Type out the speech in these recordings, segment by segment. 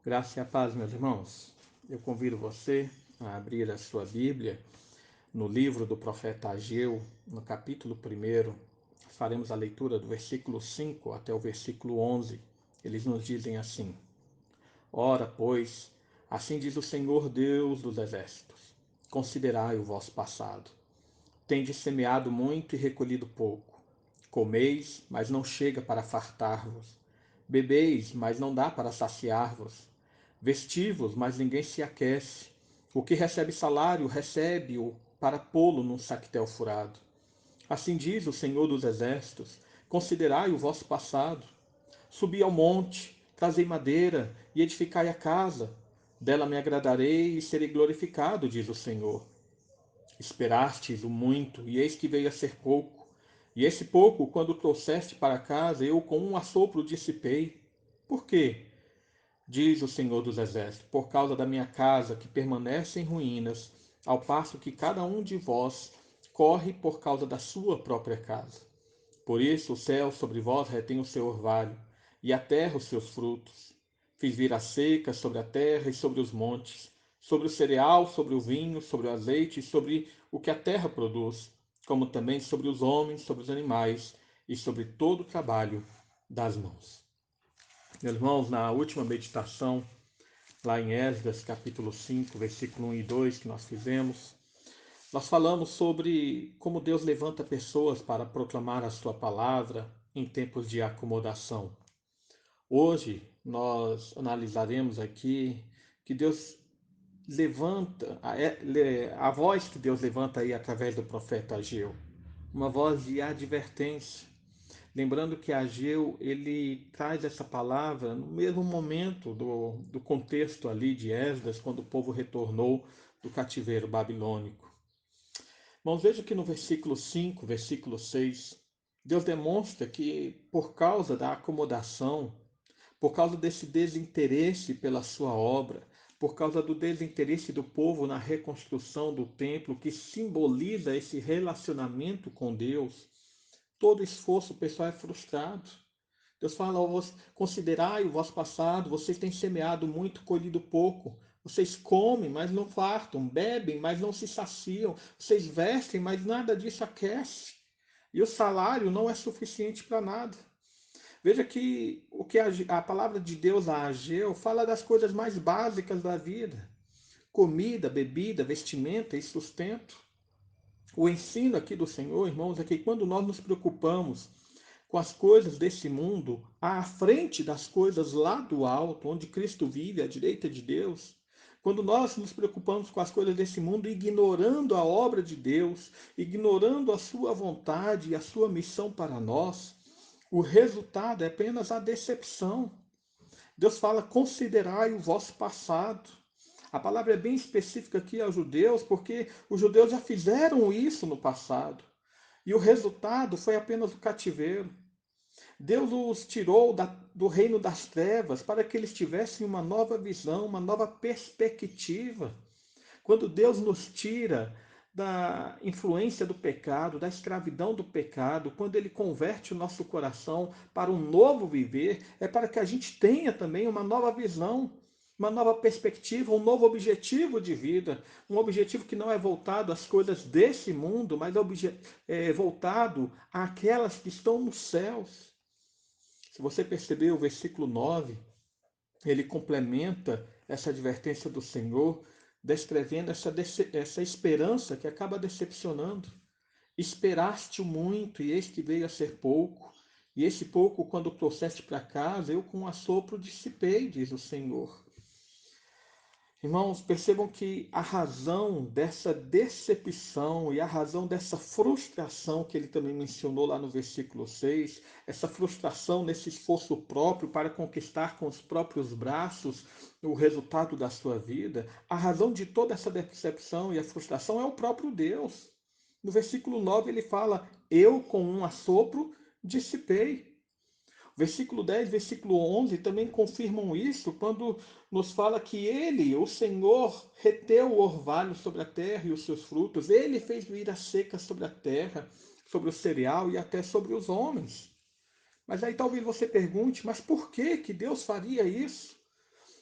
Graça e a paz, meus irmãos. Eu convido você a abrir a sua Bíblia no livro do profeta Ageu, no capítulo 1. Faremos a leitura do versículo 5 até o versículo 11. Eles nos dizem assim: Ora, pois, assim diz o Senhor Deus dos exércitos: Considerai o vosso passado. Tendes semeado muito e recolhido pouco. Comeis, mas não chega para fartar-vos. Bebeis, mas não dá para saciar-vos. Vestivos, mas ninguém se aquece. O que recebe salário, recebe-o para pô-lo num saquetel furado. Assim diz o Senhor dos Exércitos: Considerai o vosso passado. Subi ao monte, trazei madeira e edificai a casa. Dela me agradarei e serei glorificado, diz o Senhor. Esperastes o muito, e eis que veio a ser pouco. E esse pouco, quando trouxeste para casa, eu com um assopro dissipei. Por quê? Diz o Senhor dos Exércitos, por causa da minha casa que permanece em ruínas, ao passo que cada um de vós corre por causa da sua própria casa. Por isso o céu sobre vós retém o seu orvalho, e a terra os seus frutos. Fiz vir a seca sobre a terra e sobre os montes, sobre o cereal, sobre o vinho, sobre o azeite e sobre o que a terra produz, como também sobre os homens, sobre os animais e sobre todo o trabalho das mãos. Meus irmãos, na última meditação, lá em Esdras, capítulo 5, versículo 1 e 2, que nós fizemos, nós falamos sobre como Deus levanta pessoas para proclamar a sua palavra em tempos de acomodação. Hoje nós analisaremos aqui que Deus levanta, a voz que Deus levanta aí através do profeta Ageu, uma voz de advertência. Lembrando que Ageu, ele traz essa palavra no mesmo momento do contexto ali de Esdras, quando o povo retornou do cativeiro babilônico. Mas veja que no versículo 5, versículo 6, Deus demonstra que por causa da acomodação, por causa desse desinteresse pela sua obra, por causa do desinteresse do povo na reconstrução do templo, que simboliza esse relacionamento com Deus, todo esforço pessoal é frustrado. Deus fala: considerai o vosso passado, vocês têm semeado muito, colhido pouco. Vocês comem, mas não fartam, bebem, mas não se saciam. Vocês vestem, mas nada disso aquece. E o salário não é suficiente para nada. Veja que o que a palavra de Deus a Ageu fala das coisas mais básicas da vida: comida, bebida, vestimenta e sustento. O ensino aqui do Senhor, irmãos, é que quando nós nos preocupamos com as coisas desse mundo, à frente das coisas lá do alto, onde Cristo vive, à direita de Deus, quando nós nos preocupamos com as coisas desse mundo, ignorando a obra de Deus, ignorando a sua vontade e a sua missão para nós, o resultado é apenas a decepção. Deus fala: considerai o vosso passado. A palavra é bem específica aqui aos judeus, porque os judeus já fizeram isso no passado. E o resultado foi apenas o cativeiro. Deus os tirou do reino das trevas para que eles tivessem uma nova visão, uma nova perspectiva. Quando Deus nos tira da influência do pecado, da escravidão do pecado, quando Ele converte o nosso coração para um novo viver, é para que a gente tenha também uma nova visão, uma nova perspectiva, um novo objetivo de vida, um objetivo que não é voltado às coisas desse mundo, mas é voltado àquelas que estão nos céus. Se você perceber o versículo 9, ele complementa essa advertência do Senhor, descrevendo essa esperança que acaba decepcionando. Esperaste muito, e eis que veio a ser pouco. E esse pouco, quando trouxeste para casa, eu com um assopro dissipei, diz o Senhor. Irmãos, percebam que a razão dessa decepção e a razão dessa frustração que ele também mencionou lá no versículo 6, essa frustração nesse esforço próprio para conquistar com os próprios braços o resultado da sua vida, a razão de toda essa decepção e a frustração é o próprio Deus. No versículo 9 ele fala: eu com um assopro dissipei. Versículo 10, versículo 11 também confirmam isso quando nos fala que ele, o Senhor, reteu o orvalho sobre a terra e os seus frutos. Ele fez vir a seca sobre a terra, sobre o cereal e até sobre os homens. Mas aí talvez você pergunte: mas por que que Deus faria isso?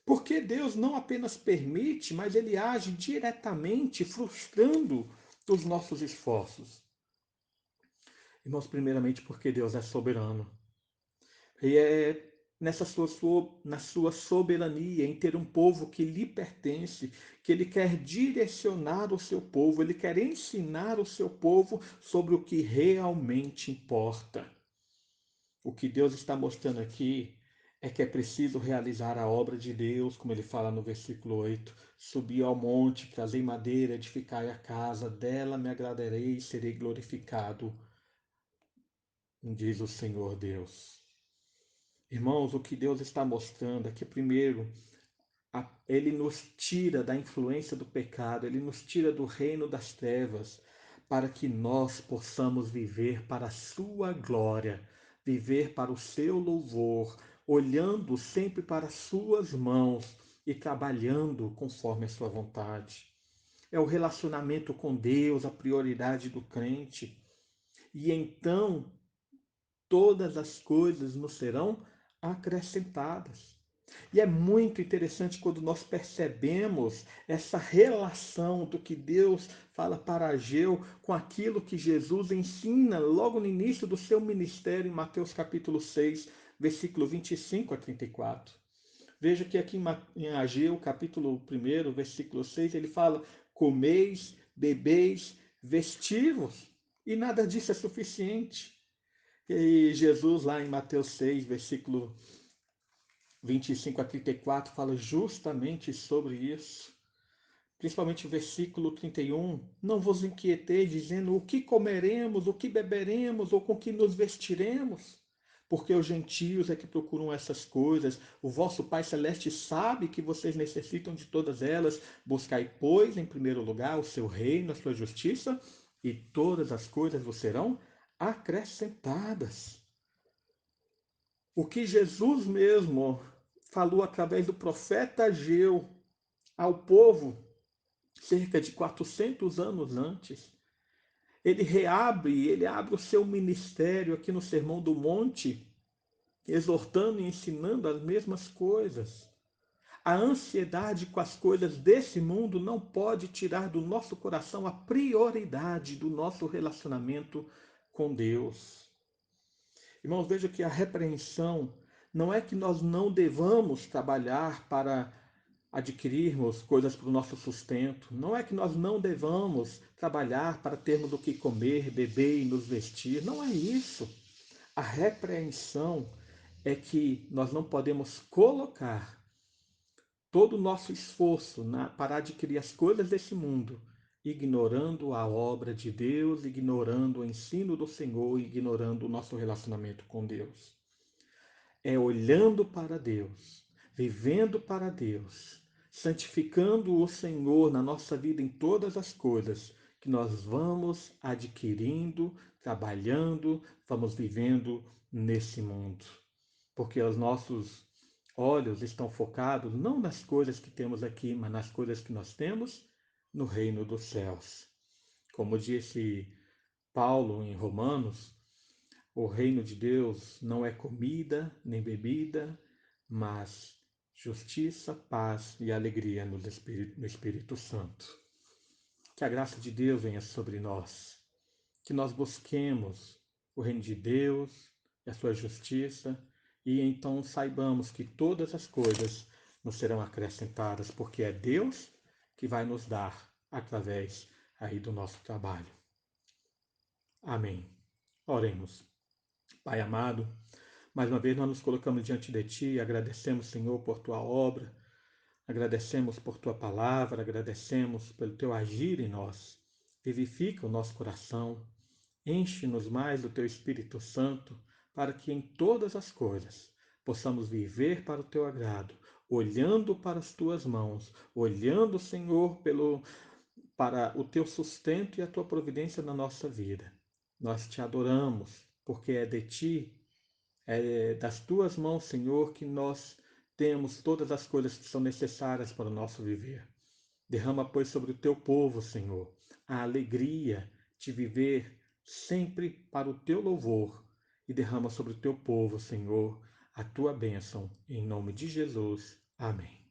Porque Deus não apenas permite, mas ele age diretamente, frustrando os nossos esforços. Irmãos, primeiramente porque Deus é soberano. E é na sua soberania, em ter um povo que lhe pertence, que ele quer direcionar o seu povo, ele quer ensinar o seu povo sobre o que realmente importa. O que Deus está mostrando aqui é que é preciso realizar a obra de Deus, como ele fala no versículo 8: subi ao monte, trazei madeira, edificai a casa, dela me agradarei e serei glorificado, diz o Senhor Deus. Irmãos, o que Deus está mostrando é que, primeiro, ele nos tira da influência do pecado, ele nos tira do reino das trevas, para que nós possamos viver para a sua glória, viver para o seu louvor, olhando sempre para as suas mãos e trabalhando conforme a sua vontade. É o relacionamento com Deus a prioridade do crente. E então todas as coisas nos serão acrescentadas. E é muito interessante quando nós percebemos essa relação do que Deus fala para Ageu com aquilo que Jesus ensina logo no início do seu ministério, em Mateus capítulo 6, versículo 25 a 34. Veja que aqui em Ageu, capítulo 1, versículo 6, ele fala: comeis, bebeis, vestivos, e nada disso é suficiente. E Jesus, lá em Mateus 6, versículo 25 a 34, fala justamente sobre isso. Principalmente o versículo 31. Não vos inquieteis, dizendo o que comeremos, o que beberemos, ou com que nos vestiremos. Porque os gentios é que procuram essas coisas. O vosso Pai Celeste sabe que vocês necessitam de todas elas. Buscai, pois, em primeiro lugar, o seu reino, a sua justiça, e todas as coisas vos serão acrescentadas. O que Jesus mesmo falou através do profeta Ageu ao povo, cerca de 400 anos antes. Ele abre o seu ministério aqui no Sermão do Monte, exortando e ensinando as mesmas coisas. A ansiedade com as coisas desse mundo não pode tirar do nosso coração a prioridade do nosso relacionamento com Deus. Irmãos, veja que a repreensão não é que nós não devamos trabalhar para adquirirmos coisas para o nosso sustento, não é que nós não devamos trabalhar para termos o que comer, beber e nos vestir, não é isso. A repreensão é que nós não podemos colocar todo o nosso esforço para adquirir as coisas desse mundo, ignorando a obra de Deus, ignorando o ensino do Senhor, ignorando o nosso relacionamento com Deus. É olhando para Deus, vivendo para Deus, santificando o Senhor na nossa vida em todas as coisas, que nós vamos adquirindo, trabalhando, vamos vivendo nesse mundo. Porque os nossos olhos estão focados não nas coisas que temos aqui, mas nas coisas que nós temos no reino dos céus. Como disse Paulo em Romanos, o reino de Deus não é comida nem bebida, mas justiça, paz e alegria no Espírito Santo. Que a graça de Deus venha sobre nós, que nós busquemos o reino de Deus e a sua justiça, e então saibamos que todas as coisas nos serão acrescentadas, porque é Deus que vai nos dar através aí do nosso trabalho. Amém. Oremos. Pai amado, mais uma vez nós nos colocamos diante de Ti e agradecemos, Senhor, por Tua obra, agradecemos por Tua palavra, agradecemos pelo Teu agir em nós. Vivifica o nosso coração, enche-nos mais do Teu Espírito Santo, para que em todas as coisas possamos viver para o Teu agrado, olhando para as Tuas mãos, olhando, Senhor, para o Teu sustento e a Tua providência na nossa vida. Nós Te adoramos, porque é de Ti, é das tuas mãos, Senhor, que nós temos todas as coisas que são necessárias para o nosso viver. Derrama, pois, sobre o teu povo, Senhor, a alegria de viver sempre para o teu louvor, e derrama sobre o teu povo, Senhor, a tua bênção. Em nome de Jesus. Amém.